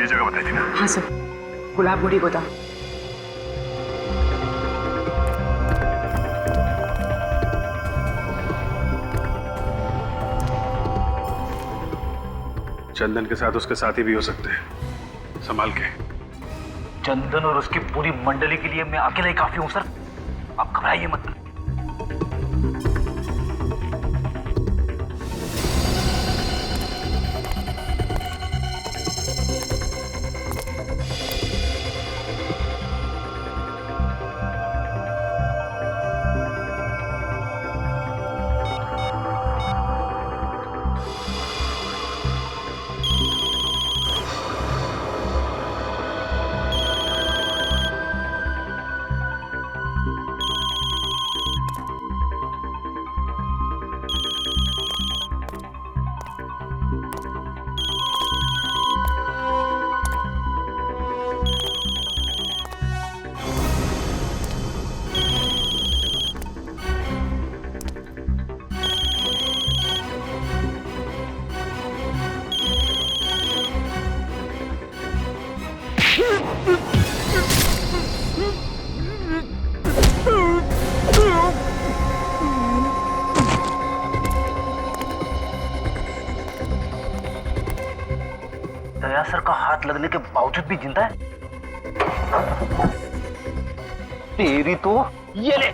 ये जगह बताई थी ना? हाँ सर, गुलाब गुड़ी गोदाम। चंदन के साथ उसके साथी भी हो सकते हैं, संभाल के। चंदन और उसकी पूरी मंडली के लिए मैं अकेला ही काफी हूं सर, आप घबराइए मत। दया सर का हाथ लगने के बावजूद भी जिंदा है? तेरी तो ये ले।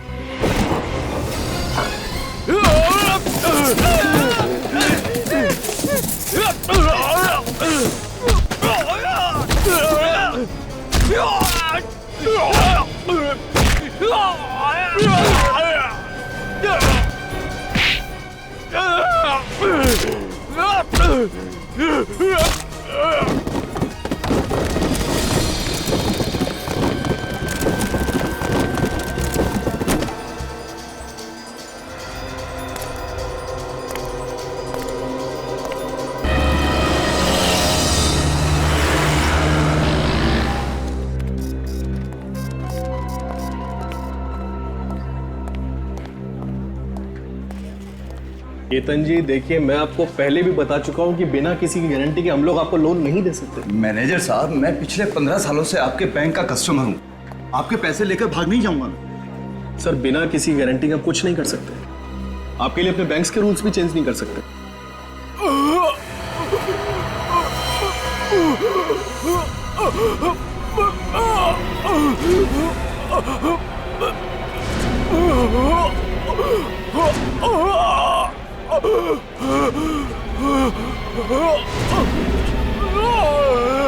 केतन जी देखिए, मैं आपको पहले भी बता चुका हूं कि बिना किसी की गारंटी के हम लोग आपको लोन नहीं दे सकते। मैनेजर साहब, मैं पिछले 15 सालों से आपके बैंक का कस्टमर हूं, आपके पैसे लेकर भाग नहीं जाऊंगा मैं। सर, बिना किसी गारंटी का कुछ नहीं कर सकते। आपके लिए अपने बैंक्स के रूल्स भी चेंज नहीं कर सकते।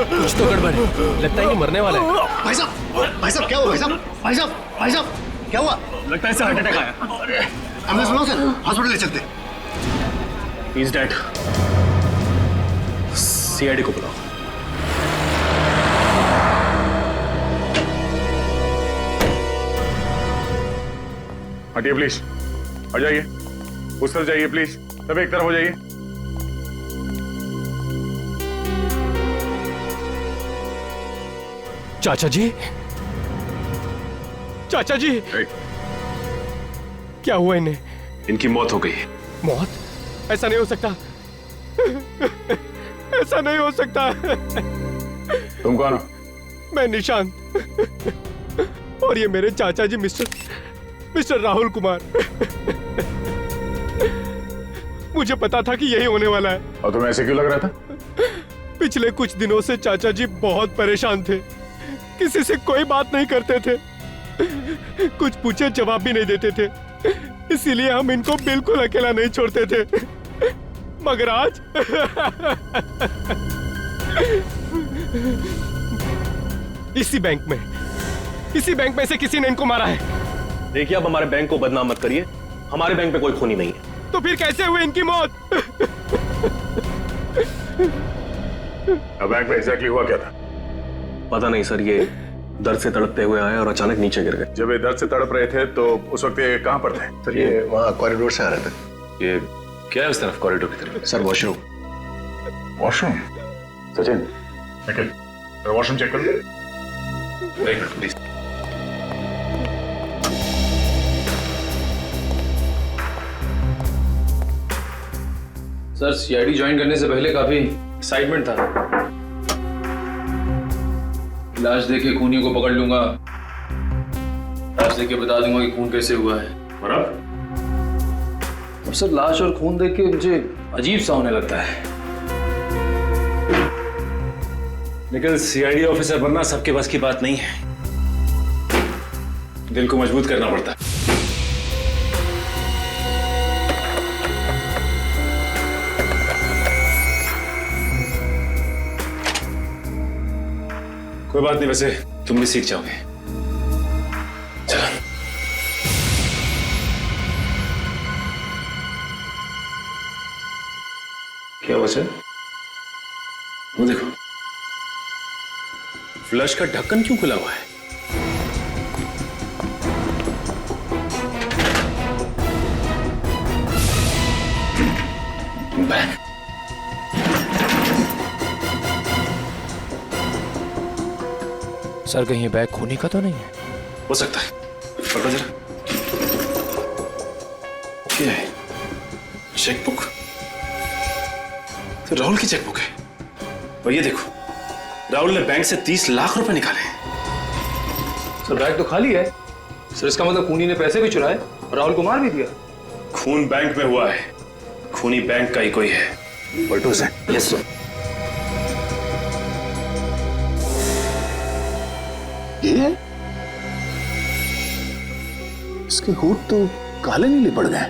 कुछ तो गड़बड़ है, लगता है कि मरने वाला है। भाई साहब क्या हुआ? भाई साहब क्या हुआ? लगता है इसे हार्ट अटैक आया। हमने सुना सर, हॉस्पिटल ले चलते। He is dead. सीआईडी को बुलाओ। हटिए प्लीज, आ जाइए, उस तरफ जाइए प्लीज, सब एक तरफ हो जाइए। चाचा जी, चाचा जी, क्या हुआ इन्हें? इनकी मौत हो गई। मौत? ऐसा नहीं हो सकता, ऐसा नहीं हो सकता। तुम कौन हो? मैं निशांत, और ये मेरे चाचा जी मिस्टर राहुल कुमार। मुझे पता था कि यही होने वाला है। और तुम्हें ऐसे क्यों लग रहा था? पिछले कुछ दिनों से चाचा जी बहुत परेशान थे, किसी से कोई बात नहीं करते थे, कुछ पूछे जवाब भी नहीं देते थे, इसीलिए हम इनको बिल्कुल अकेला नहीं छोड़ते थे। मगर आज इसी बैंक में से किसी ने इनको मारा है। देखिए, अब हमारे बैंक को बदनाम मत करिए, हमारे बैंक में कोई खूनी नहीं है। तो फिर कैसे हुई इनकी मौत? अब बैंक में एग्जैक्टली हुआ क्या था? पता नहीं सर, ये दर्द से तड़पते हुए आए और अचानक नीचे गिर गए। जब ये दर्द से तड़प रहे थे तो उस वक्त ये कहां पर थे? सर, ये वहाँ कॉरिडोर से आ रहे थे। ये क्या है उस तरफ कॉरिडोर की तरफ? Sir, washroom. वॉशरूम? सचिन, निकल, वॉशरूम चेक कर। एक minute please. Sir, CID join करने से पहले काफी एक्साइटमेंट था। लाश देके खूनी को पकड़ लूंगा, लाश देख के बता दूंगा कि खून कैसे हुआ है। और अब सर लाश और खून देख के मुझे अजीब सा होने लगता है। लेकिन सीआईडी ऑफिसर बनना सबके बस की बात नहीं है, दिल को मजबूत करना पड़ता है। कोई बात नहीं, वैसे तुम भी सीख जाओगे। चलो। क्या हुआ सर? वो देखो, फ्लश का ढक्कन क्यों खुला हुआ है? बैग। सर कहीं बैग खूनी का तो नहीं है? हो सकता है, पकड़ो जरा। क्या है? चेकबुक? तो राहुल की चेकबुक है। और ये देखो, राहुल ने बैंक से 30 लाख रुपए निकाले हैं। सर बैग तो खाली है सर, इसका मतलब खूनी ने पैसे भी चुराए और राहुल को मार भी दिया। खून बैंक में हुआ है, खूनी बैंक का ही कोई है। पलटू से। Yes sir. ये इसके होठ तो काले नीले पड़ गए।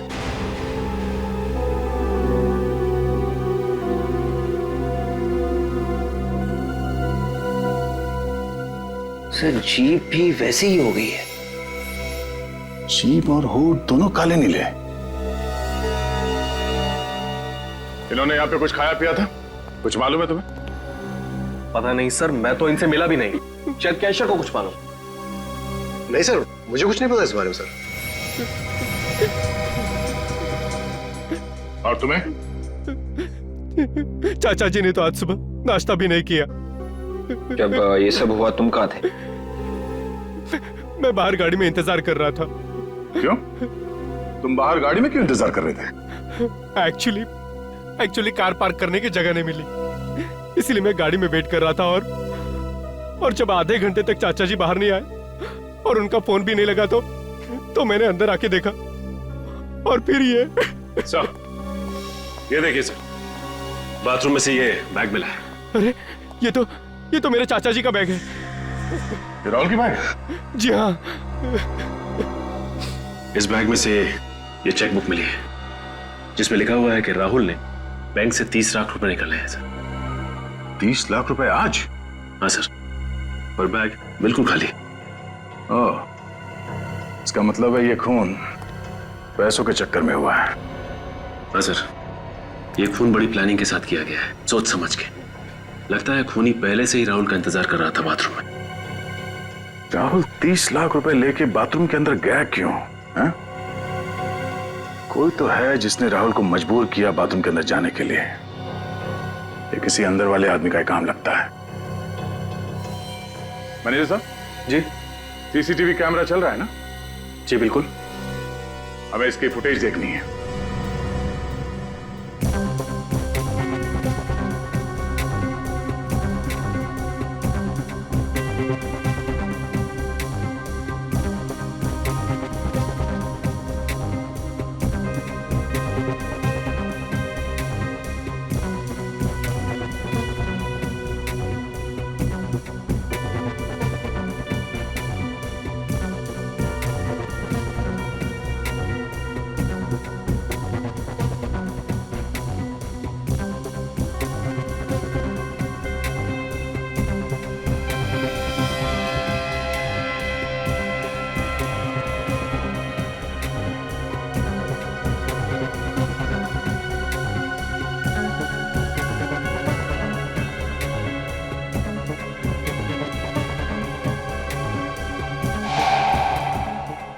सर जीप भी वैसे ही हो गई है। जीभ और होठ दोनों काले नीले। इन्होंने यहाँ पे कुछ खाया पिया था? कुछ मालूम है तुम्हें? पता नहीं सर, मैं तो इनसे मिला भी नहीं। शायद कैशियर को कुछ मालूम। नहीं सर, मुझे कुछ नहीं पता इस बारे में सर। और तुम्हें? चाचा जी ने तो आज सुबह नाश्ता भी नहीं किया। जब ये सब हुआ तुम कहाँ थे? मैं बाहर गाड़ी में इंतजार कर रहा था। क्यों? तुम बाहर गाड़ी में क्यों इंतजार कर रहे थे? एक्चुअली कार पार्क करने की जगह नहीं मिली, इसलिए मैं गाड़ी में वेट कर रहा था। और जब आधे घंटे तक चाचा जी बाहर नहीं आए और उनका फोन भी नहीं लगा तो मैंने अंदर आके देखा और फिर ये। सर, ये देखिए सर, बाथरूम में से ये बैग मिला है। अरे ये तो मेरे चाचा जी का बैग है। ये राहुल की बैग? जी हाँ। इस बैग में से ये चेकबुक मिली है, जिसमें लिखा हुआ है कि राहुल ने बैंक से 30 लाख रुपए निकाले हैं सर। 30 लाख रुपए आज? हाँ सर, और बैग बिल्कुल खाली। ओह, इसका मतलब है ये खून पैसों के चक्कर में हुआ है। हाँ सर, ये खून बड़ी प्लानिंग के साथ किया गया है, सोच समझ के। लगता है खूनी पहले से ही राहुल का इंतजार कर रहा था बाथरूम में। राहुल 30 लाख रुपए लेके बाथरूम के अंदर गया क्यों? है? कोई तो है जिसने राहुल को मजबूर किया बाथरूम के अंदर जाने के लिए। ये किसी अंदर वाले आदमी का काम लगता है। मैनेजर साहब जी? सीसीटीवी कैमरा चल रहा है ना? जी बिल्कुल। हमें इसकी फुटेज देखनी है।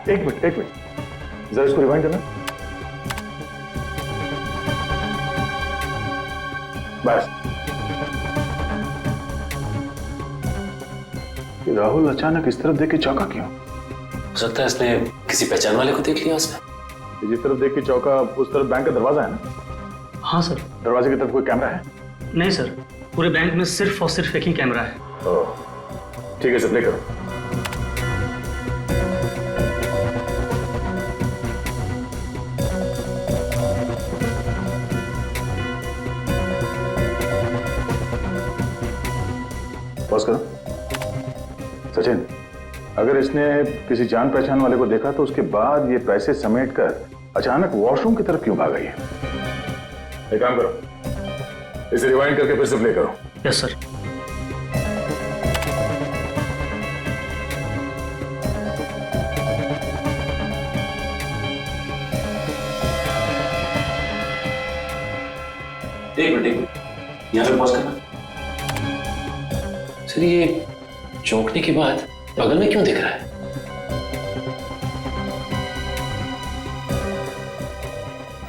एक मिनट जरा इसको रिवाइंड करना। बस। राहुल अचानक इस तरफ देख के चौंका क्यों? हो सकता है इसने किसी पहचान वाले को देख लिया उसने। जिस तरफ देख के चौंका उस तरफ बैंक का दरवाजा है ना? हाँ सर। दरवाजे की तरफ कोई कैमरा है? नहीं सर, पूरे बैंक में सिर्फ और सिर्फ एक ही कैमरा है। ठीक है, सब ले करो। पॉज करो। सचिन, अगर इसने किसी जान पहचान वाले को देखा तो उसके बाद ये पैसे समेटकर अचानक वॉशरूम की तरफ क्यों भागा ये? एक काम करो, इसे रिवाइंड करके फिर से प्ले करो। Yes sir. एक मिनट, यहाँ पे पॉज करना। सर ये चौंकने के बाद बगल में क्यों दिख रहा है?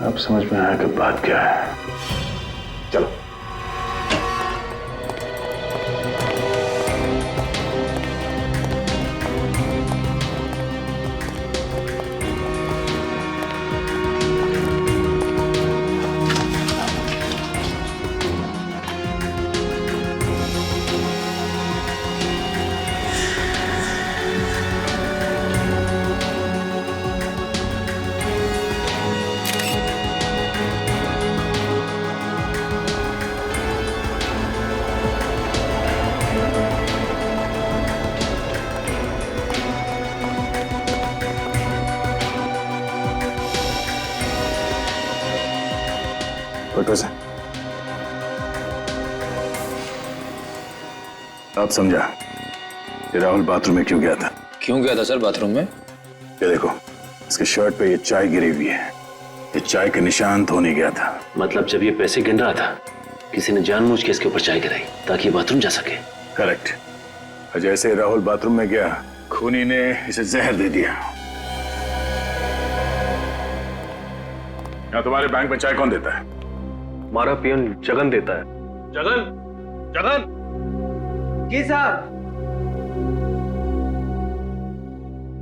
अब समझ में आया कि बात क्या है। चलो। अब समझा कि राहुल बाथरूम में क्यों गया था। क्यों गया था सर बाथरूम में? ये देखो, इसके शर्ट पे ये चाय गिरी हुई है। ये चाय के निशान तो नहीं गया था। मतलब जब ये पैसे गिन रहा था किसी ने जानबूझ के इसके ऊपर चाय गिराई ताकि ये बाथरूम जा सके। करेक्ट। और जैसे राहुल बाथरूम में गया, खूनी ने इसे जहर दे दिया। यहाँ तुम्हारे बैंक में चाय कौन देता है? हमारा पियन जगन देता है। जगन, जगन। जी साहब।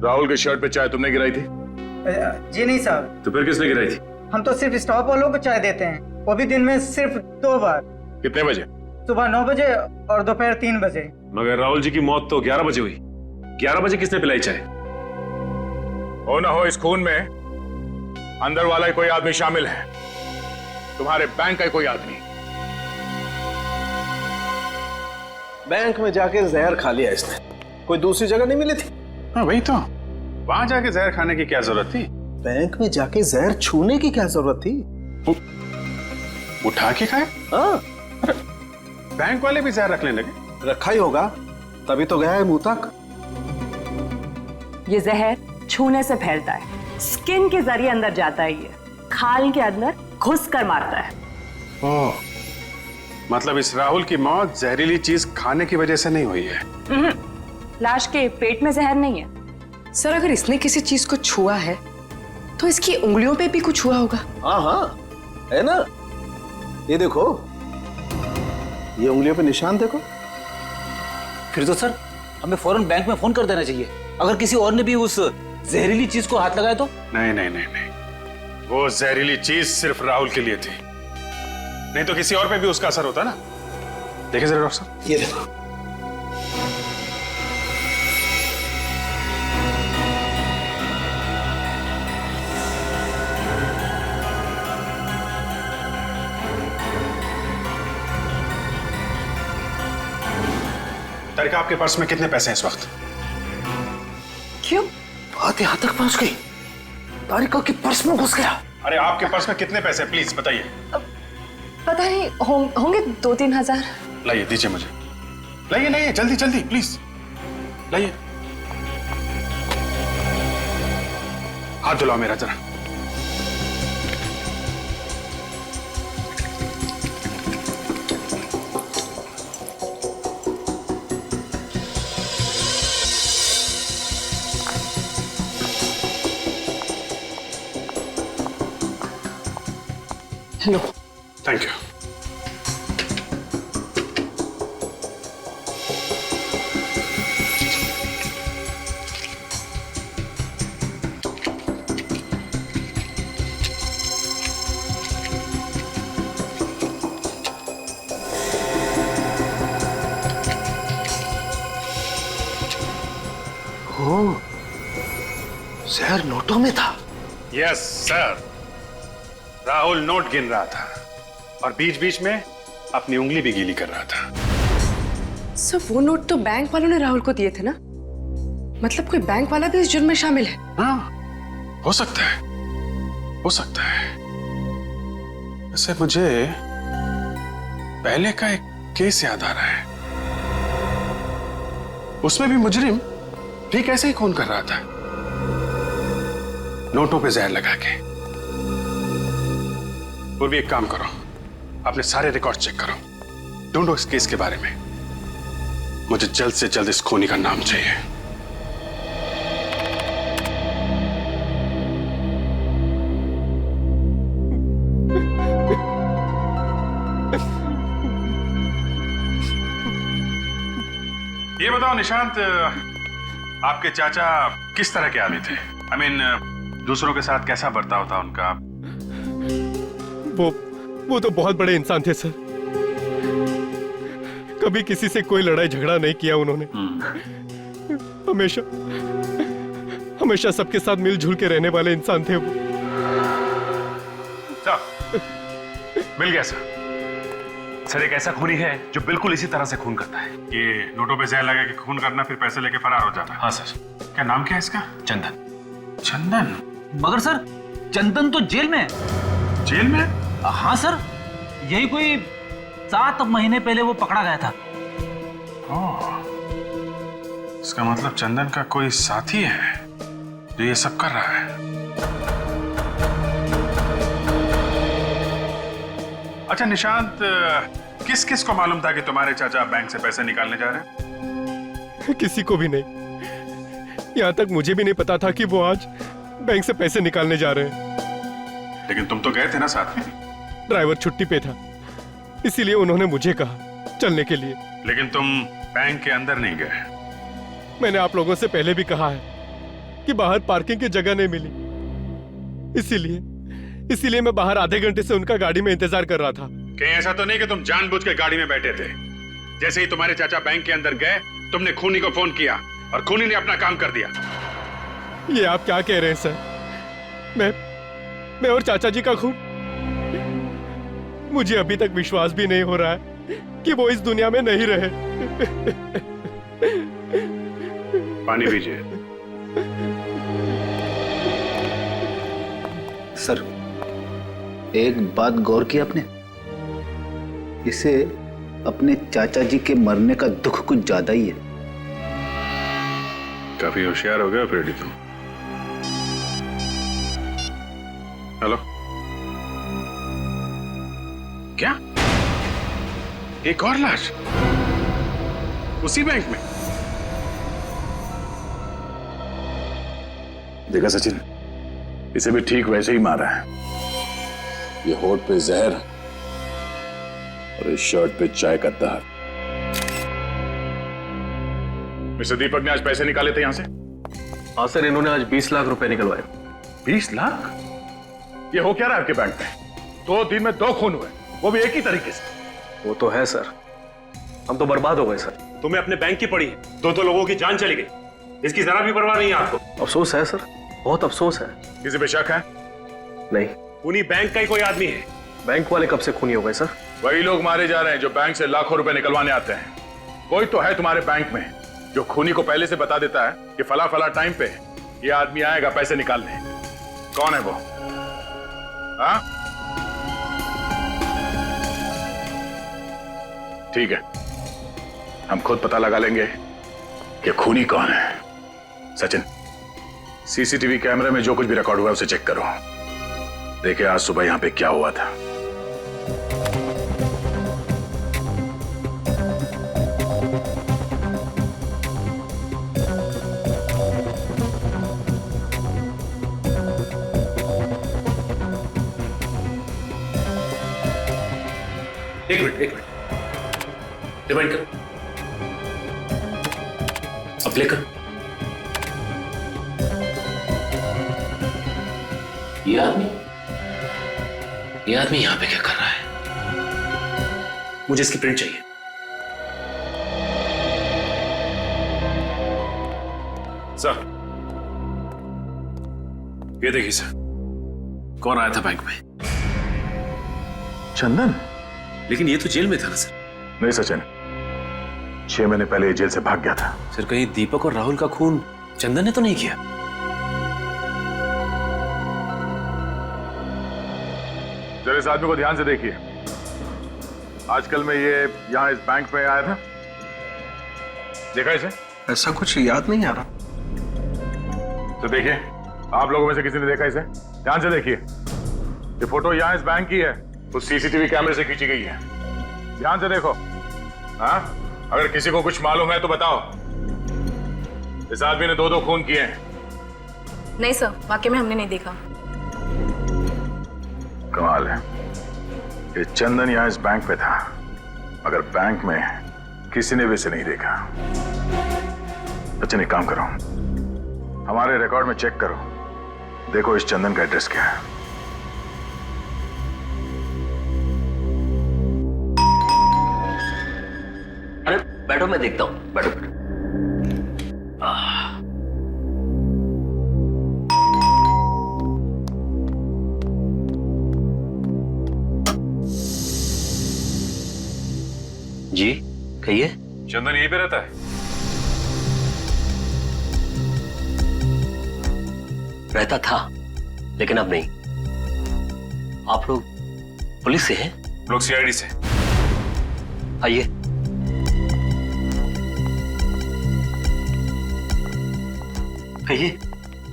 राहुल के शर्ट पे चाय तुमने गिराई थी? जी नहीं साहब। तो फिर किसने गिराई थी? हम तो सिर्फ स्टॉप वालों को चाय देते हैं, वो भी दिन में सिर्फ 2 बार। कितने बजे? सुबह 9 बजे और दोपहर 3 बजे। मगर राहुल जी की मौत तो 11 बजे हुई। 11 बजे किसने पिलाई चाय? हो ना हो, इस खून में अंदर वाला ही कोई आदमी शामिल है। तुम्हारे बैंक का ही कोई आदमी। बैंक में जाके जहर खा लिया इसने, कोई दूसरी जगह नहीं मिली थी। हाँ वही तो, वहां जाके जहर खाने की क्या जरूरत थी? बैंक में जाके जहर छूने की क्या जरूरत थी? उठा के खाए? हाँ, बैंक वाले भी जहर रखने लगे। रखा ही होगा, तभी तो गया है मुंह तक। ये जहर छूने से फैलता है, स्किन के जरिए अंदर जाता है, ये खाल के अंदर घुस कर मारता है। ओह, मतलब इस राहुल की मौत जहरीली चीज खाने की वजह से नहीं हुई है? लाश के पेट में जहर नहीं है। सर अगर इसने किसी चीज को छुआ है तो इसकी उंगलियों पे भी कुछ हुआ होगा। हाँ हाँ, है ना, ये देखो, ये उंगलियों पे निशान देखो। फिर तो सर हमें फौरन बैंक में फोन कर देना चाहिए। अगर किसी और ने भी उस जहरीली चीज को हाथ लगाया तो? नहीं नहीं नहीं नहीं, वो जहरीली चीज सिर्फ राहुल के लिए थी, नहीं तो किसी और पे भी उसका असर होता ना। देखिए जरा डॉक्टर साहब, ये देखो। तारिका, आपके पर्स में कितने पैसे हैं इस वक्त? क्यों? बात यहाँ तक पहुंच गई, तारिका के पर्स में घुस गया। अरे आपके पर्स में कितने पैसे हैं, प्लीज बताइए। पता नहीं, होंगे 2-3 हजार। लाइए, दीजिए मुझे, लाइए लाइए, जल्दी जल्दी प्लीज लाइए। हाथ धुलाओ मेरा जरा। लो। Thank you. जहर नोटों में था। Yes sir. राहुल नोट गिन रहा था और बीच बीच में अपनी उंगली भी गीली कर रहा था। सर वो नोट तो बैंक वालों ने राहुल को दिए थे ना? मतलब कोई बैंक वाला भी इस जुर्म में शामिल है? हाँ, हो सकता है, हो सकता है। वैसे मुझे पहले का एक केस याद आ रहा है। उसमें भी मुजरिम ठीक ऐसे ही खून कर रहा था, नोटों पे जहर लगा के। और भी एक काम करो, अपने सारे रिकॉर्ड चेक करो, ढूंढो इस केस के बारे में। मुझे जल्द से जल्द इस खूनी का नाम चाहिए। ये बताओ निशांत, आपके चाचा किस तरह के आदमी थे? आई मीन, दूसरों के साथ कैसा बर्ताव था उनका? वो तो बहुत बड़े इंसान थे सर। कभी किसी से कोई लड़ाई झगड़ा नहीं किया उन्होंने। हमेशा हमेशा सबके साथ मिलजुल के रहने वाले इंसान थे वो। मिल गया सर। सर एक ऐसा खूनी है जो बिल्कुल इसी तरह से खून करता है। ये नोटों पे जहर लगा के खून करना, फिर पैसे लेके फरार हो जाना। हाँ सर। क्या नाम क्या है इसका? चंदन। चंदन? मगर सर चंदन तो जेल में है। जेल में? हाँ सर, यही कोई 7 महीने पहले वो पकड़ा गया था। इसका मतलब चंदन का कोई साथी है जो ये सब कर रहा है। अच्छा निशांत, किस किस को मालूम था कि तुम्हारे चाचा बैंक से पैसे निकालने जा रहे हैं? किसी को भी नहीं। यहाँ तक मुझे भी नहीं पता था कि वो आज बैंक से पैसे निकालने जा रहे हैं। लेकिन तुम तो गए थे ना साथ में? ड्राइवर छुट्टी पे था, इसीलिए उन्होंने मुझे कहा चलने के लिए। लेकिन तुम बैंक के अंदर नहीं गए। मैंने आप लोगों से पहले भी कहा है कि बाहर पार्किंग की जगह नहीं मिली, इसीलिए मैं बाहर आधे घंटे से उनका गाड़ी में इंतजार कर रहा था। कहीं ऐसा तो नहीं कि तुम जानबूझ के गाड़ी में बैठे थे? जैसे ही तुम्हारे चाचा बैंक के अंदर गए, तुमने खूनी को फोन किया और खूनी ने अपना काम कर दिया। ये आप क्या कह रहे हैं सर? मैं और चाचा जी का खून? मुझे अभी तक विश्वास भी नहीं हो रहा है कि वो इस दुनिया में नहीं रहे। पानी पीजिए। सर एक बात गौर की आपने? इसे अपने चाचा जी के मरने का दुख कुछ ज्यादा ही है। काफी होशियार हो गए फ्रेडी तुम। हेलो, क्या एक और लाश उसी बैंक में? देखा सचिन, इसे भी ठीक वैसे ही मारा है। ये होठ पे जहर और इस शर्ट पे चाय का दहर। मिस्टर दीपक ने आज पैसे निकाले थे यहां से? हाँ सर, इन्होंने आज 20 लाख रुपए निकलवाए। 20 लाख? ये हो क्या रहा है आपके बैंक में? 2 दिन में 2 खून हुए, वो भी एक ही तरीके से। वो तो है सर, हम तो बर्बाद हो गए सर। तुम्हें अपने बैंक की पड़ी, 2 लोगों की जान चली गई, इसकी जरा भी परवाह नहीं है आपको? अफसोस है सर, बहुत अफसोस है। किसी पे शक है? नहीं। खूनी बैंक का ही कोई आदमी है। बैंक वाले कब से खूनी हो गए सर? वही लोग मारे जा रहे हैं जो बैंक से लाखों रुपए निकलवाने आते हैं। कोई तो है तुम्हारे बैंक में जो खूनी को पहले से बता देता है कि फला फला टाइम पे ये आदमी आएगा पैसे निकालने। कौन है वो? हाँ, ठीक है, हम खुद पता लगा लेंगे कि खूनी कौन है। सचिन, सीसीटीवी कैमरे में जो कुछ भी रिकॉर्ड हुआ है उसे चेक करो। देखिए आज सुबह यहां पे क्या हुआ था। एक मिनट रिवाइंड कर, अब प्ले कर। ये आदमी यहां पे क्या कर रहा है? मुझे इसकी प्रिंट चाहिए। सर, ये देखिए सर, कौन आया था बैंक में? चंदन? लेकिन ये तो जेल में था ना सर। नहीं सचिन, 6 महीने पहले ये जेल से भाग गया था। सर कहीं दीपक और राहुल का खून चंदन ने तो नहीं किया? जरा इस आदमी को ध्यान से देखिए। आजकल में ये यहाँ इस बैंक में आया था, देखा इसे? ऐसा कुछ याद नहीं आ रहा। तो देखिए, आप लोगों में से किसी ने देखा इसे? ध्यान से देखिए। ये फोटो यहाँ इस बैंक की है, उस सीसीटीवी कैमरे से खींची गई है। ध्यान से देखो। हाँ, अगर किसी को कुछ मालूम है तो बताओ। इस आदमी ने 2 खून किए हैं। नहीं सर, वाकई में हमने नहीं देखा। कमाल है, ये चंदन यहाँ इस बैंक में था, मगर बैंक में किसी ने भी इसे नहीं देखा। अच्छा, एक काम करो, हमारे रिकॉर्ड में चेक करो, देखो इस चंदन का एड्रेस क्या है। अरे बैठो, मैं देखता हूं। बैठो बैठो। जी कहिए। चंदन यहीं पे रहता है? रहता था, लेकिन अब नहीं। आप लोग पुलिस से हैं? लोग सीआईडी से। आइए। कहिए,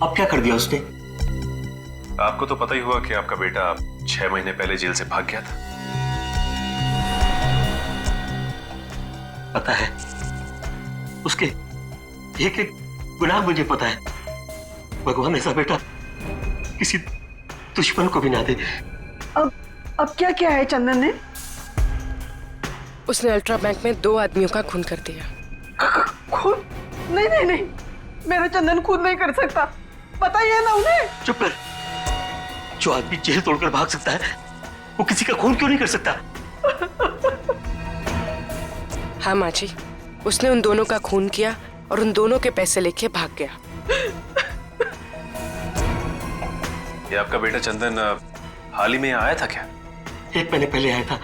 अब क्या कर दिया उसने? आपको तो पता ही हुआ कि आपका बेटा 6 महीने पहले जेल से भाग गया था। पता है, उसके एक एक गुनाह मुझे पता है। भगवान ऐसा बेटा किसी दुश्मन को भी ना दे। अब क्या किया है चंदन ने? उसने अल्ट्रा बैंक में 2 आदमियों का खून कर दिया। खून? नहीं नहीं नहीं, मेरा चंदन खून नहीं कर सकता, पता ही है ना उन्हें। चुप कर। जो आदमी जेल तोड़कर भाग सकता है, वो किसी का खून क्यों नहीं कर सकता? हाँ माँ जी, उसने उन दोनों का खून किया और उन दोनों के पैसे लेके भाग गया। ये आपका बेटा चंदन हाल ही में यहाँ आया था क्या? 1 महीने पहले आया था।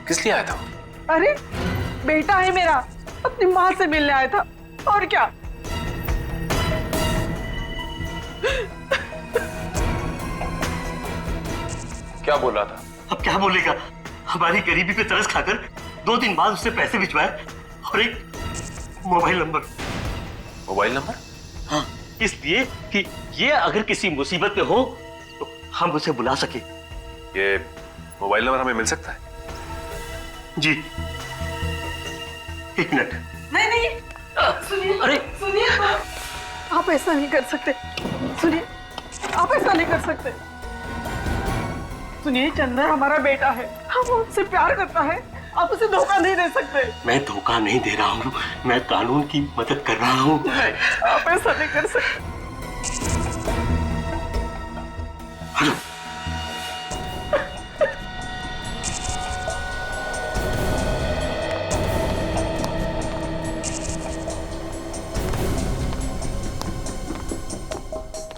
किस लिए आया था? अरे बेटा है मेरा, अपनी माँ से मिलने आया था, और क्या। क्या बोल रहा था? अब क्या बोलेगा? हमारी गरीबी पे तरस खाकर 2 दिन बाद उसने पैसे भिजवाए और एक मोबाइल नंबर। Mobile number? हाँ, इसलिए कि ये अगर किसी मुसीबत में हो तो हम उसे बुला सके। ये मोबाइल नंबर हमें मिल सकता है? जी, 1 मिनट। नहीं नहीं, सुनिए। अरे सुनिए, आप ऐसा नहीं कर सकते। सुनिए, आप ऐसा नहीं कर सकते। सुनिए, चंदन हमारा बेटा है, हम उससे प्यार करता है, आप उसे धोखा नहीं दे सकते। मैं धोखा नहीं दे रहा हूँ, मैं कानून की मदद कर रहा हूँ। नहीं, आप ऐसा नहीं कर सकते। हेलो।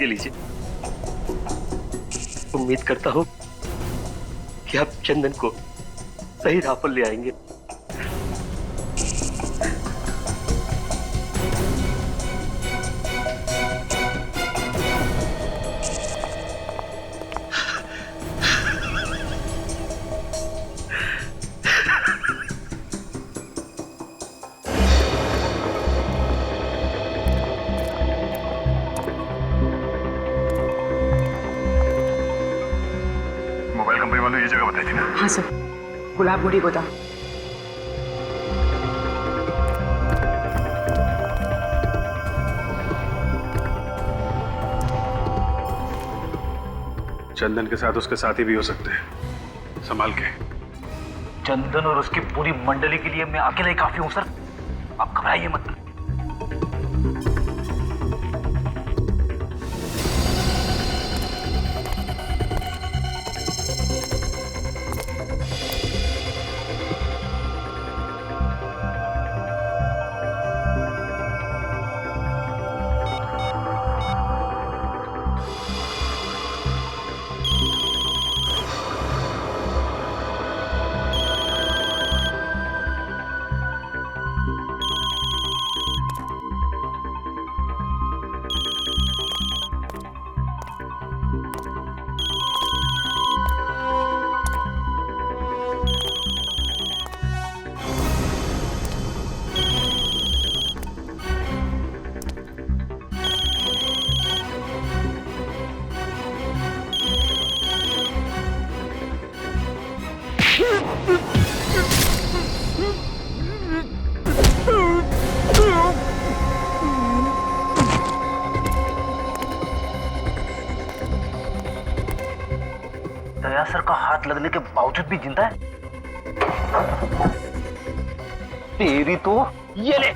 ये लीजिए। उम्मीद करता हूँ कि आप चंदन को सही राह पर ले आएंगे। मोबाइल कंपनी वालों ये जगह बताई थी ना? हाँ सर, गुलाबगुड़ी गोदाम। चंदन के साथ उसके साथी भी हो सकते हैं, संभाल के। चंदन और उसकी पूरी मंडली के लिए मैं अकेला ही काफी हूं सर, आप घबराइए मत। दया सर का हाथ लगने के बावजूद भी जिंदा है? तेरी तो ये ले।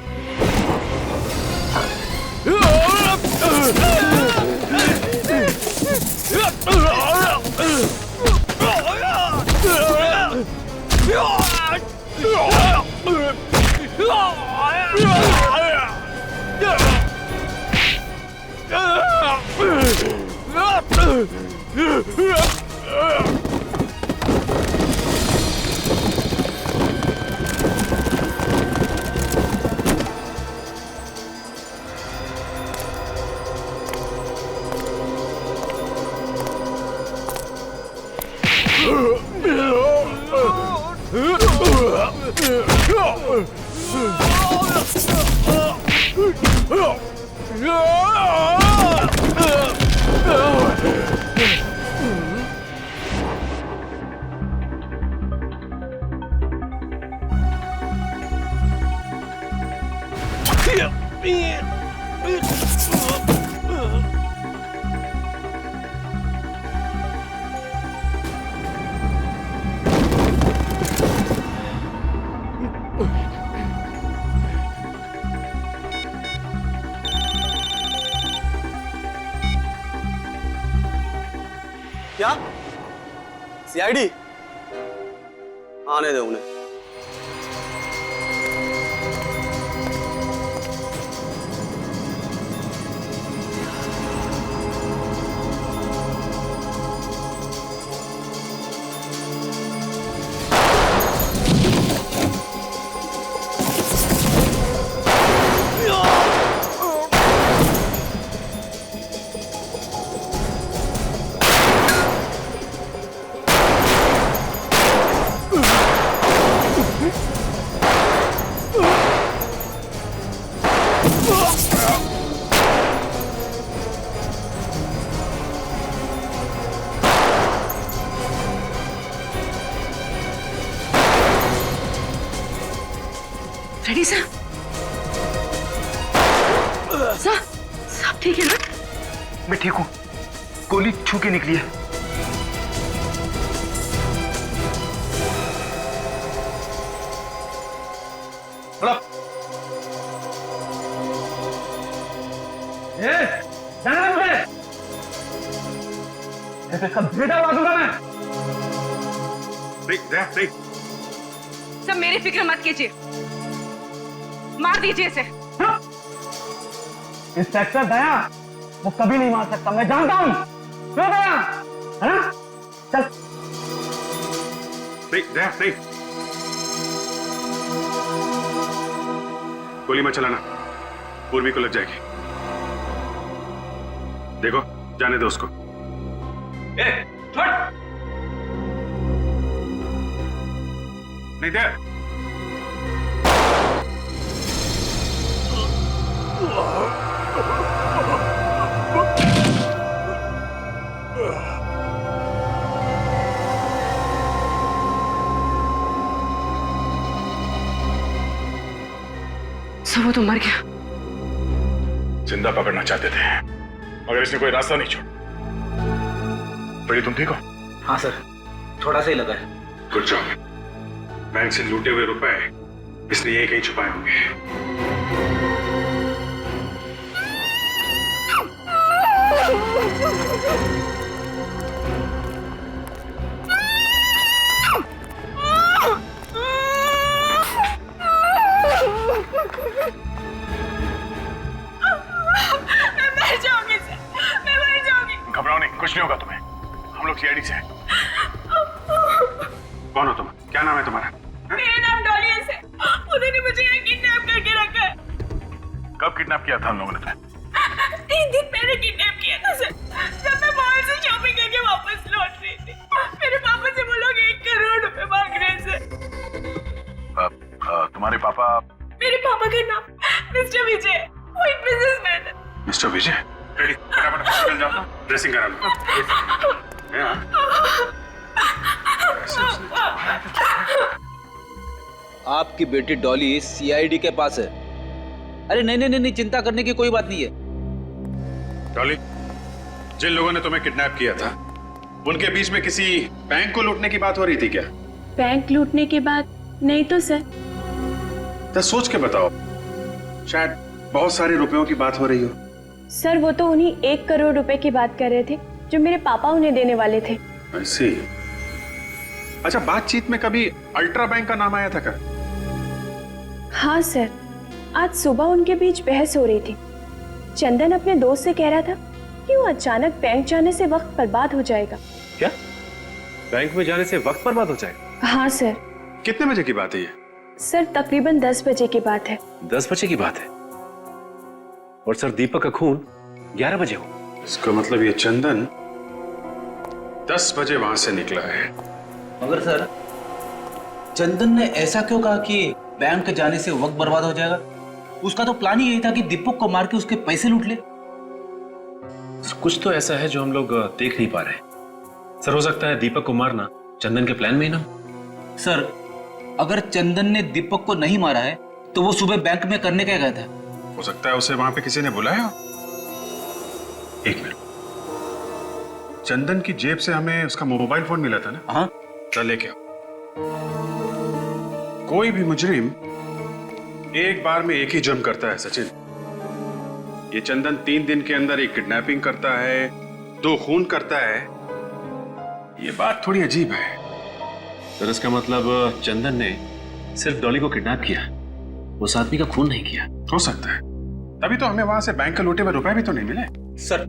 क्या सीआईडी? आने दो उन्हें। रेडी साहब? साहब ठीक है ना? मैं ठीक हूँ। गोली छू के निकली है। सब मेरी फिक्र मत कीजिए, मार दीजिए इसे। इंस्पेक्टर दया वो कभी नहीं मार सकता, मैं जानता हूँ। क्यों दया, है ना? चल। नहीं गोली मत चलाना, पूर्वी को लग जाएगी। देखो जाने दो उसको। छोड़। नहीं दे। सब वो तो मर गया। जिंदा पकड़ना चाहते थे मगर इसने कोई रास्ता नहीं छोड़ा। बड़ी तुम ठीक हो? हाँ सर, थोड़ा सा ही लगा है। Good job. बैंक से लूटे हुए रुपए इसने यही कहीं छुपाए होंगे। घबराओ नहीं, कुछ नहीं होगा तुम्हें। हम लोग सीआईडी से हैं। कौन हो तुम? क्या नाम है तुम्हारा? मेरा नाम डॉली है सर। उन्होंने मुझे यहाँ किडनैप करके रखा है। कब किडनैप किया था उन लोगों ने तुम्हें? 3 दिन पहले किडनैप किया था सर, जब मैं मॉल से शॉपिंग करके वापस लौट रही थी। मेरे पापा से वो लोग 1 करोड़ रुपए मांग रहे थे। तुम्हारे पापा? मेरे पापा का नाम मिस्टर विजय, वो एक बिजनेसमैन है। मिस्टर विजय? रेडी, फटाफट हॉस्पिटल जाओ, ड्रेसिंग करा लो। आपकी बेटी डॉली सीआईडी के पास है। अरे नहीं, चिंता करने की कोई बात नहीं है। डॉली, जिन लोगों ने तुम्हें किडनैप किया था उनके बीच में किसी बैंक को लूटने की बात हो रही थी क्या? बैंक लूटने के बाद नहीं तो सर। तो सोच के बताओ, शायद बहुत सारे रुपयों की बात हो रही हो। सर वो तो उन्हीं 1 करोड़ रुपए की बात कर रहे थे जो मेरे पापा उन्हें देने वाले थे। ऐसी। अच्छा, बातचीत में कभी अल्ट्रा बैंक का नाम आया था क्या? हाँ सर, आज सुबह उनके बीच बहस हो रही थी। चंदन अपने दोस्त से कह रहा था कि वो अचानक बैंक जाने से वक्त बर्बाद हो जाएगा। क्या? बैंक में जाने से वक्त बर्बाद हो जाएगा? हाँ सर। कितने बजे की बात है ये? सर तकरीबन 10 बजे की बात है। 10 बजे की बात है? और सर दीपक का खून 11 बजे हो। इसका मतलब ये चंदन 10 बजे वहां से निकला है। मगर सर, चंदन ने ऐसा क्यों कहा कि बैंक जाने से वक्त बर्बाद हो जाएगा? उसका तो प्लान ही यही था कि दीपक को मार के उसके पैसे लूट ले। कुछ तो ऐसा है जो हम लोग देख नहीं पा रहे। सर हो सकता है दीपक को मारना चंदन के प्लान में ही ना। सर, अगर चंदन ने दीपक को नहीं मारा है तो वो सुबह बैंक में करने क्या गया था? हो सकता है उसे वहां पे किसी ने बुलाया। एक मिनट, चंदन की जेब से हमें उसका मोबाइल फोन मिला था ना? हाँ। चल लेके आओ। कोई भी मुजरिम एक बार में एक ही जुर्म करता है सचिन। ये चंदन 3 दिन के अंदर एक किडनैपिंग करता है, 2 खून करता है। ये बात थोड़ी अजीब है। सर इसका मतलब चंदन ने सिर्फ डॉली को किडनैप किया, उस आदमी का खून नहीं किया। हो सकता है, तभी तो हमें वहां से बैंक के लूटे हुए रुपए भी तो नहीं मिले। सर,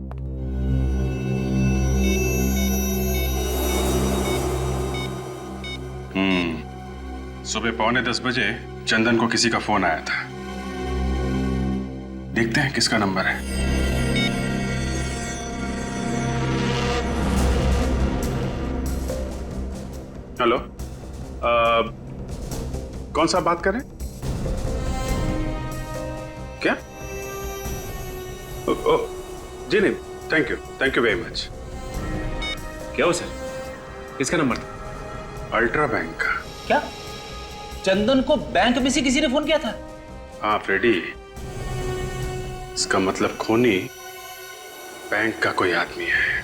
सुबह 9:45 बजे चंदन को किसी का फोन आया था। देखते हैं किसका नंबर है। हेलो, कौन सा बात करें? क्या? जी नहीं, थैंक यू वेरी मच। क्या हो सर, किसका नंबर था? अल्ट्रा बैंक का। क्या चंदन को बैंक में से किसी ने फोन किया था? हाँ फ्रेडी, इसका मतलब खूनी बैंक का कोई आदमी है।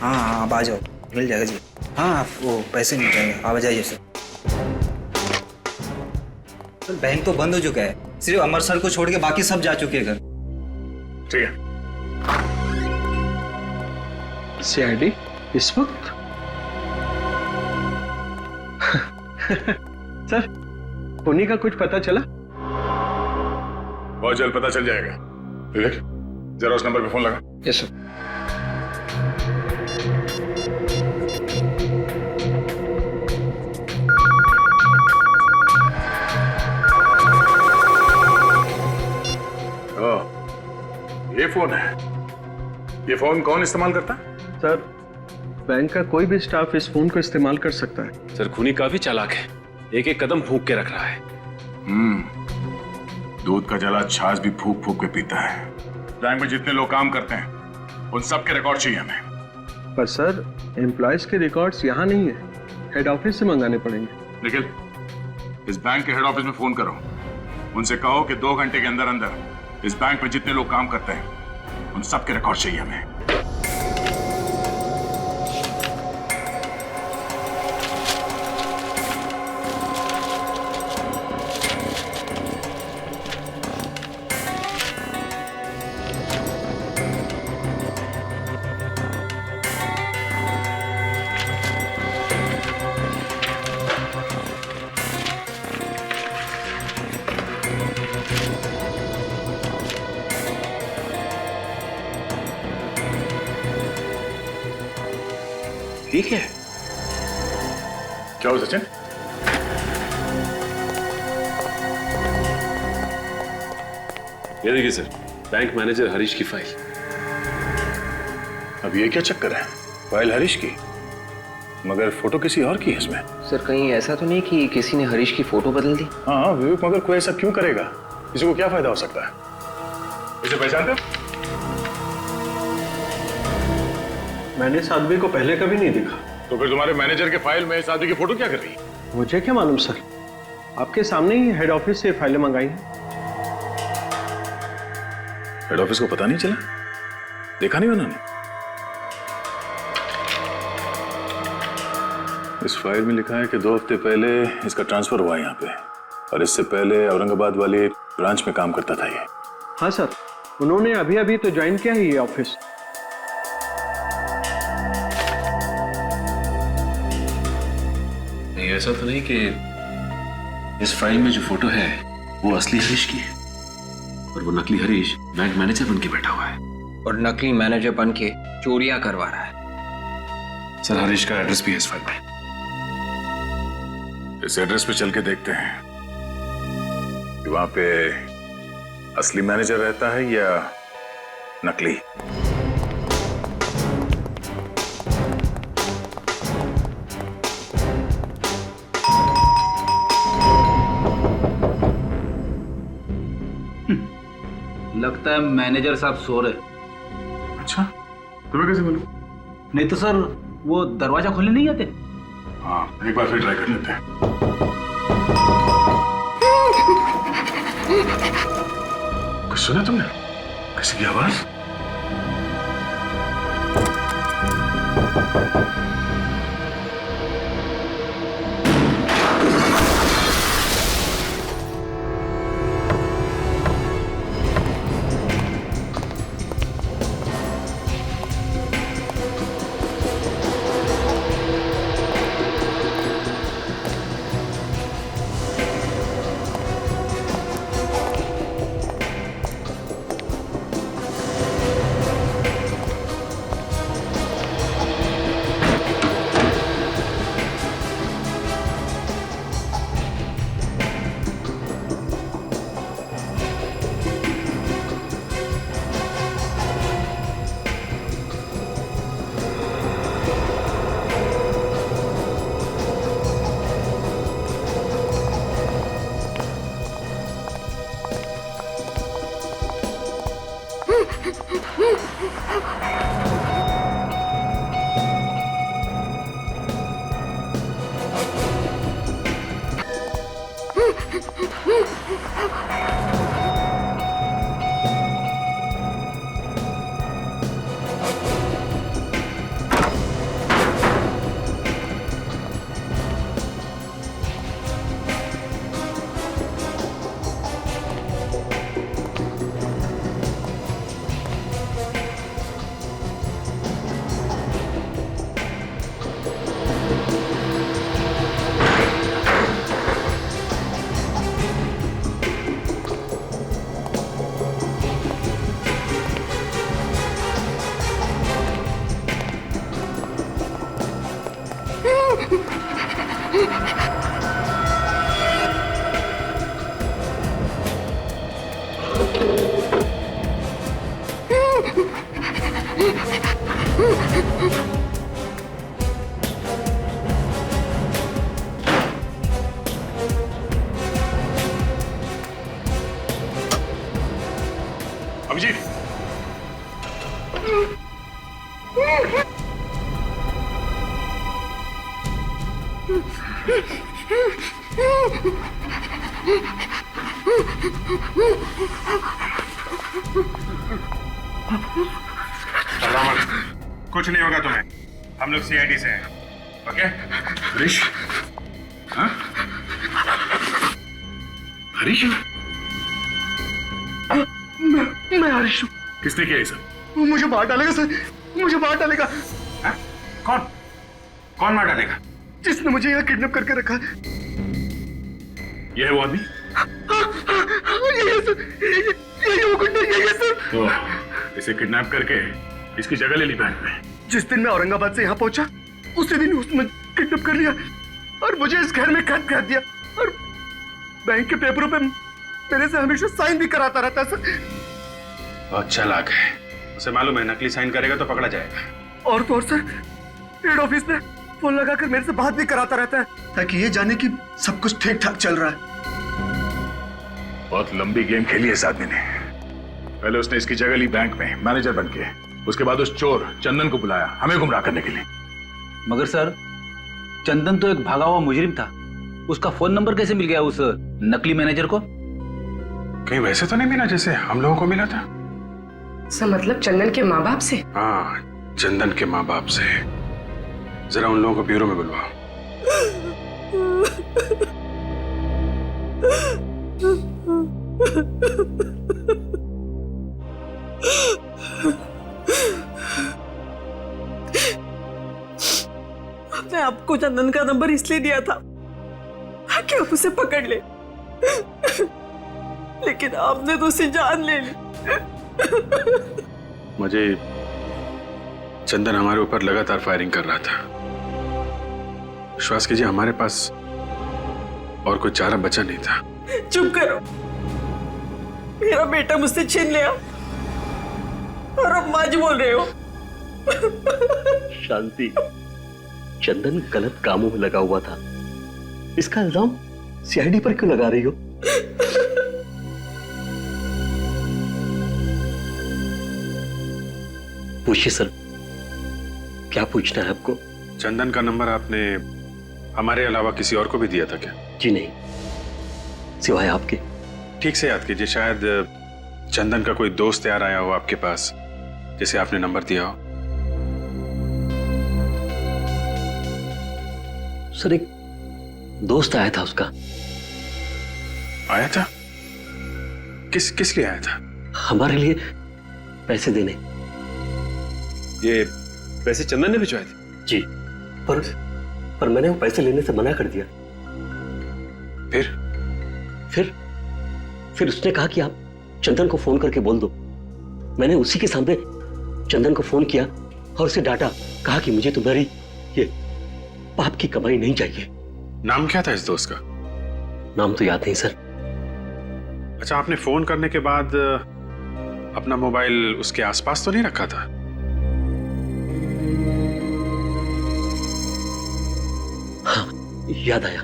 हाँ हाँ, आप आ जाओ, मिल जाएगा जी। हाँ, वो पैसे मिल जाएंगे, आप आ जाइए सर। सर बैंक तो बंद हो चुका है, सिर्फ अमर सर को छोड़ के बाकी सब जा चुके हैं घर। ठीक है। सीआईडी इस वक्त? सर, खूनी का कुछ पता चला? बहुत जल्द पता चल जाएगा। विवेक, जरा उस नंबर पे फोन लगा। Yes sir. ये फोन है। ये फोन कौन इस्तेमाल करता है? सर, बैंक का कोई भी स्टाफ इस फोन को इस्तेमाल कर सकता है। सर खूनी काफी चालाक है, एक एक कदम फूंक के रख रहा है। दूध का जला छाछ भी फूक फूक के पीता है। बैंक में जितने लोग काम करते हैं उन सब के रिकॉर्ड चाहिए हमें। पर सर, एम्प्लॉयज के रिकॉर्ड्स यहाँ नहीं है, हेड ऑफिस से मंगाने पड़ेंगे। निखिल, इस बैंक के हेड ऑफिस में फोन करो, उनसे कहो कि 2 घंटे के अंदर अंदर इस बैंक में जितने लोग काम करते हैं उन सब के रिकॉर्ड चाहिए हमें। ठीक है। क्या हो सचिन? ये देखिए सर, बैंक मैनेजर हरीश की फाइल। अब ये क्या चक्कर है? फाइल हरीश की, मगर फोटो किसी और की है इसमें। सर कहीं ऐसा तो नहीं कि किसी ने हरीश की फोटो बदल दी? हाँ विवेक, मगर कोई ऐसा क्यों करेगा? किसी को क्या फायदा हो सकता है? इसे पहचानते हो? मैंने इस आदमी को पहले कभी नहीं देखा। तो फिर तुम्हारे मैनेजर के फाइल में इस आदमी की फोटो क्या कर रही है? मुझे क्या मालूम सर, आपके सामने ही हेड ऑफिस से फाइलें मंगाई हैं। हेड ऑफिस को पता नहीं चला? देखा नहीं उन्होंने? इस फाइल में लिखा है कि 2 हफ्ते पहले इसका ट्रांसफर हुआ है यहाँ पे, और इससे पहले औरंगाबाद वाले ब्रांच में काम करता था ये। हाँ सर, उन्होंने अभी अभी तो ज्वाइन किया ही ये ऑफिस। नहीं, ऐसा तो नहीं कि इस फाइल में जो फोटो है वो असली हरीश की है और वो नकली हरीश बैंक मैनेजर बन के बैठा हुआ है और नकली मैनेजर बन के चोरियां करवा रहा है। सर, हरीश का एड्रेस भी है इस फाइल में। इस एड्रेस पे चल के देखते हैं कि वहां पे असली मैनेजर रहता है या नकली। लगता है मैनेजर साहब सो रहे। अच्छा, तुम्हें कैसे मालूम? नहीं तो सर वो दरवाजा खोलने नहीं आते? हाँ, एक बार फिर ट्राई कर लेते हैं। कुछ सुना तुमने? किसी की आवाज? अभिजीत, कुछ नहीं होगा तुम्हें, हम लोग सीआईडी से हैं, ओके? हरीश? हाँ? हरीश? मैं हरीश हूँ। किसने किया ये सब? मुझे मार डालेगा सर, मुझे मार डालेगा। हाँ? कौन? कौन मार डालेगा? जिसने मुझे यहाँ किडनैप करके रखा है। ये है वो आदमी? यही है सर, यही वो गुंडा, यही है सर। तो इसे किडनैप करके इसकी जगह ले ली बैंक में। जिस दिन मैं औरंगाबाद से यहाँ पहुंचा उसी दिन उसने किडनैप कर लिया और मुझे इस घर में कैद कर दिया और बैंक के पेपरों पे मेरे से हमेशा साइन भी कराता रहता है सर। बहुत चालाक है, उसे मालूम है नकली साइन करेगा तो पकड़ा जाएगा। और तो और सर, हेड ऑफिस में फोन लगाकर मेरे से बात भी कराता रहता है ताकि ये जाने कि सब कुछ ठीक ठाक चल रहा है। बहुत लंबी गेम खेली है इस आदमी ने। पहले उसने इसकी जगह ली बैंक में मैनेजर बन के, उसके बाद उस चोर चंदन को बुलाया हमें गुमराह करने के लिए। मगर सर, चंदन तो एक भागा हुआ मुजरिम था, उसका फोन नंबर कैसे मिल गया उस नकली मैनेजर को? कहीं वैसे तो नहीं मिला जैसे हम लोगों को मिला था? सर मतलब चंदन के माँ बाप से? हाँ, चंदन के माँ बाप से। जरा उन लोगों को ब्यूरो में बुलवाओ। मैंने आपको चंदन का नंबर इसलिए दिया था कि आप उसे पकड़ ले, लेकिन आपने तो उसे जान ले ली। मुझे चंदन हमारे ऊपर लगातार फायरिंग कर रहा था। विश्वास कीजिए हमारे पास और कोई चारा बचा नहीं था। चुप करो, मेरा बेटा मुझसे छीन लिया और अब माँ जी बोल रहे हो। शांति, चंदन गलत कामों में लगा हुआ था, इसका इल्जाम सीआईडी पर क्यों लगा रही हो? पूछिए सर, क्या पूछना है आपको? चंदन का नंबर आपने हमारे अलावा किसी और को भी दिया था क्या? जी नहीं, सिवाय आपके। ठीक से याद कीजिए, शायद चंदन का कोई दोस्त यार आया हो आपके पास जिसे आपने नंबर दिया हो। सर एक दोस्त आया था उसका। आया था? किस लिए आया था? हमारे लिए पैसे देने। ये पैसे चंदन ने भिजवाए थे? जी, पर मैंने वो पैसे लेने से मना कर दिया। फिर उसने कहा कि आप चंदन को फोन करके बोल दो। मैंने उसी के सामने चंदन को फोन किया और उसे डांटा, कहा कि मुझे तुम्हारी ये पाप की कमाई नहीं चाहिए। नाम क्या था इस दोस्त का? नाम तो याद नहीं सर। अच्छा, आपने फोन करने के बाद अपना मोबाइल उसके आसपास तो नहीं रखा था? हाँ, याद आया।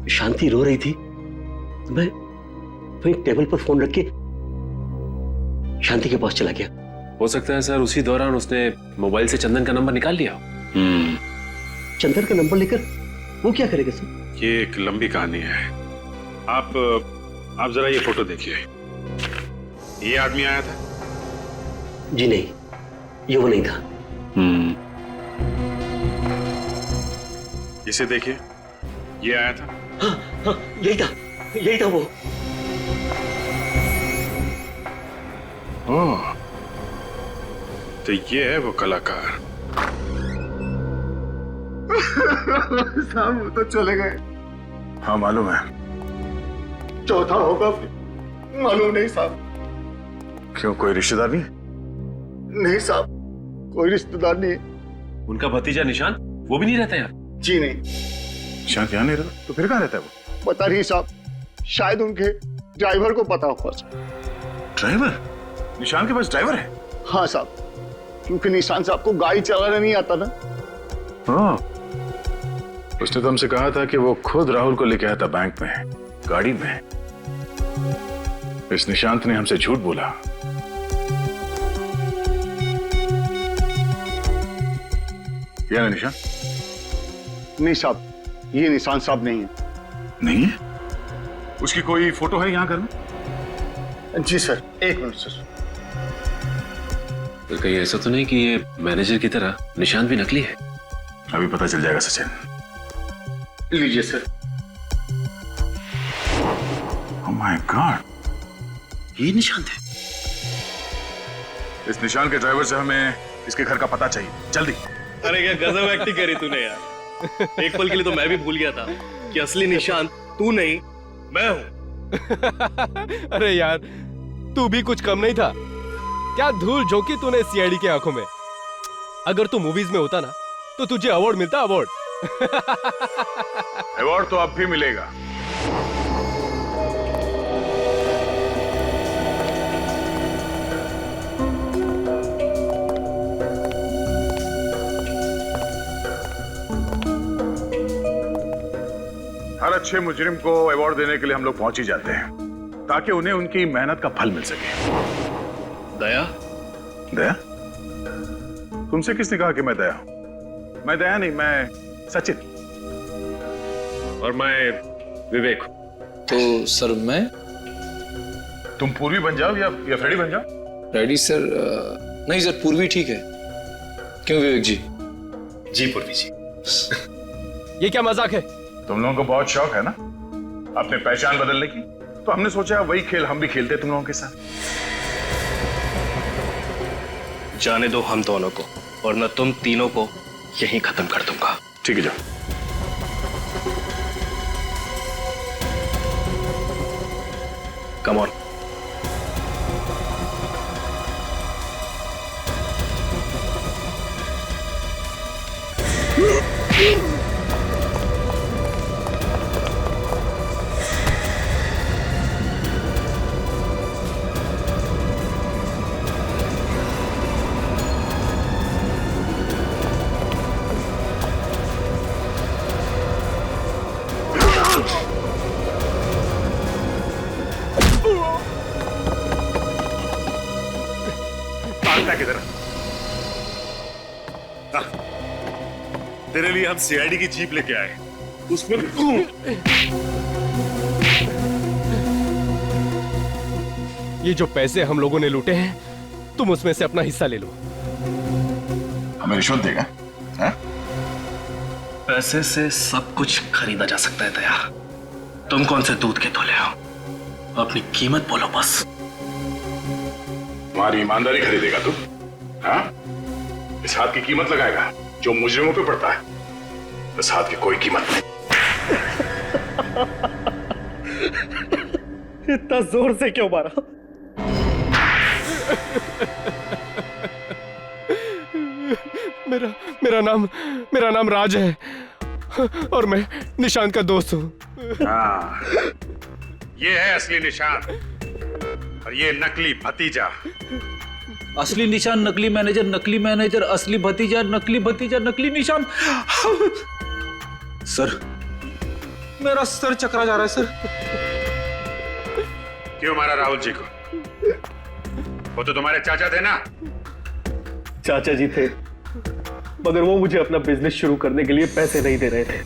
शांति रो रही थी, मैं वहीं टेबल पर फोन रख के शांति के पास चला गया। हो सकता है सर उसी दौरान उसने मोबाइल से चंदन का नंबर निकाल लिया। चंदन का नंबर लेकर वो क्या करेगा सर? ये एक लंबी कहानी है। आप जरा ये फोटो देखिए। ये आदमी आया था? जी नहीं, ये वो नहीं था। इसे देखिए, ये आया था? हाँ, यही था वो। ओह, तो ये है वो कलाकार। साहब वो तो चले गए। हाँ मालूम है। चौथा होगा मालूम नहीं साहब। क्यों, कोई रिश्तेदार नहीं? नहीं साहब, कोई रिश्तेदार नहीं। उनका भतीजा निशांत, वो भी नहीं रहता यार? जी नहीं। निशांत यहाँ नहीं रहता? तो फिर कहाँ रहता है वो? पता नहीं साहब, शायद उनके ड्राइवर को पता होगा। ड्राइवर? निशांत के पास ड्राइवर है? हाँ साहब, क्योंकि निशांत साहब को गाड़ी चलाना नहीं आता ना। हाँ, उसने तो हमसे कहा था कि वो खुद राहुल को लेके आया था बैंक में, गाड़ी में। इस निशांत ने हमसे झूठ बोला। क्या है निशांत? नहीं साहब, ये निशांत साहब नहीं है। नहीं है? उसकी कोई फोटो है यहाँ घर में? जी सर, एक मिनट सर। तो कहीं ऐसा तो नहीं कि ये मैनेजर की तरह निशांत भी नकली है? अभी पता चल जाएगा सचिन। लीजिए सर। ओह माय गॉड, ये निशांत है। इस निशांत के ड्राइवर से हमें इसके घर का पता चाहिए, जल्दी। अरे क्या गजब एक्टिंग करी तूने यार। एक पल के लिए तो मैं भी भूल गया था कि असली निशांत तू नहीं मैं हूं। अरे यार, तू भी कुछ कम नहीं था। क्या धूल झोंकी तूने सीआईडी के आंखों में। अगर तू मूवीज में होता ना तो तुझे अवार्ड मिलता। अवार्ड अवार्ड तो अब भी मिलेगा। हर अच्छे मुजरिम को अवार्ड देने के लिए हम लोग पहुंच ही जाते हैं, ताकि उन्हें उनकी मेहनत का फल मिल सके। दया? दया? तुमसे किसने कहा कि मैं दया हूं? मैं दया नहीं, मैं सचिन। और मैं विवेक। तो सर मैं? तुम पूर्वी बन जाओ या फ्रेडी बन जाओ। Ready sir? नहीं सर, पूर्वी ठीक है। क्यों विवेक जी? जी पूर्वी जी। ये क्या मजाक है? तुम लोगों को बहुत शौक है ना अपने पहचान बदलने की, तो हमने सोचा वही खेल हम भी खेलते तुम लोगों के साथ। जाने दो हम दोनों को, और न तुम तीनों को यहीं खत्म कर दूंगा। ठीक है, जाओ। Come on. भागता किधर? तेरे लिए हम सीआईडी की जीप लेके आए, उसमें ये जो पैसे हम लोगों ने लूटे हैं, तुम उसमें से अपना हिस्सा ले लो। हमें रिश्वत देगा? पैसे से सब कुछ खरीदा जा सकता है दया। तुम कौन से दूध के धोले हो? अपनी कीमत बोलो बस। हमारी ईमानदारी खरीदेगा तू? हाँ? इस हाथ की कीमत लगाएगा जो मुजरिमों पे पड़ता है? इस हाथ की कोई कीमत नहीं। इतना जोर से क्यों मारा? मेरा नाम राज है और मैं निशांत का दोस्त हूँ। हाँ, ये है असली निशान और ये नकली भतीजा। असली निशान, नकली मैनेजर, असली भतीजा, नकली निशान। सर, मेरा सर चकरा जा रहा है सर। क्यों मारा राहुल जी को? वो तो तुम्हारे चाचा थे ना? चाचा जी थे, मगर वो मुझे अपना बिजनेस शुरू करने के लिए पैसे नहीं दे रहे थे।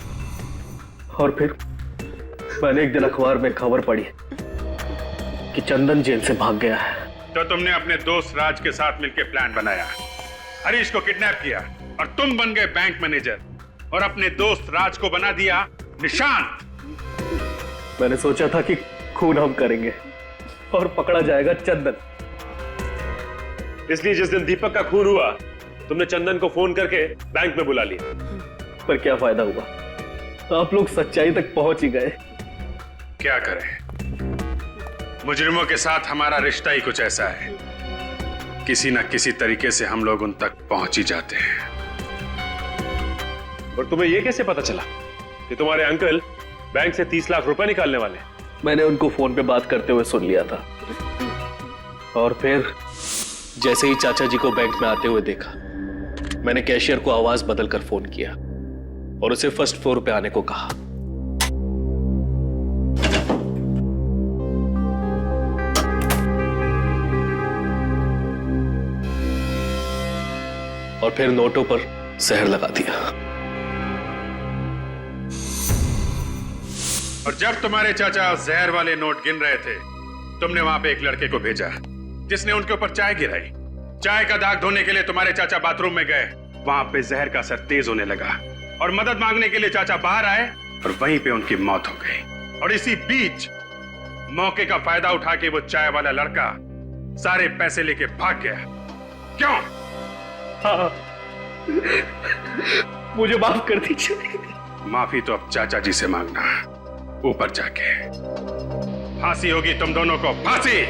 और फिर मैंने एक दिन अखबार में खबर पढ़ी कि चंदन जेल से भाग गया है। तो तुमने अपने दोस्त राज के साथ मिलकर प्लान बनाया, हरीश को किडनैप किया और तुम बन गए बैंक मैनेजर और अपने दोस्त राज को बना दिया निशांत। मैंने सोचा था कि खून हम करेंगे और पकड़ा जाएगा चंदन। इसलिए जिस दिन दीपक का खून हुआ, तुमने चंदन को फोन करके बैंक में बुला लिया। पर क्या फायदा हुआ? आप लोग सच्चाई तक पहुंच ही गए। क्या करें, मुजरिमों के साथ हमारा रिश्ता ही कुछ ऐसा है, किसी ना किसी तरीके से हम लोग उन तक पहुंच ही जाते हैं। और तुम्हें यह कैसे पता चला कि तुम्हारे अंकल बैंक से 30 लाख रुपए निकालने वाले? मैंने उनको फोन पे बात करते हुए सुन लिया था। और फिर जैसे ही चाचा जी को बैंक में आते हुए देखा, मैंने कैशियर को आवाज बदलकर फोन किया और उसे फर्स्ट फ्लोर पे आने को कहा। और फिर नोटों पर जहर लगा दिया। और जब तुम्हारे चाचा जहर वाले नोट गिन रहे थे, तुमने वहां पे एक लड़के को भेजा जिसने उनके ऊपर चाय गिराई। चाय का दाग धोने के लिए तुम्हारे चाचा बाथरूम में गए, वहां पे जहर का असर तेज होने लगा और मदद मांगने के लिए चाचा बाहर आए और वहीं पे उनकी मौत हो गई। और इसी बीच मौके का फायदा उठा के वो चाय वाला लड़का सारे पैसे लेके भाग गया। क्यों? हाँ, मुझे माफ कर दीजिए। माफी तो अब चाचा जी से मांगना, ऊपर जाके। फांसी होगी तुम दोनों को, फांसी।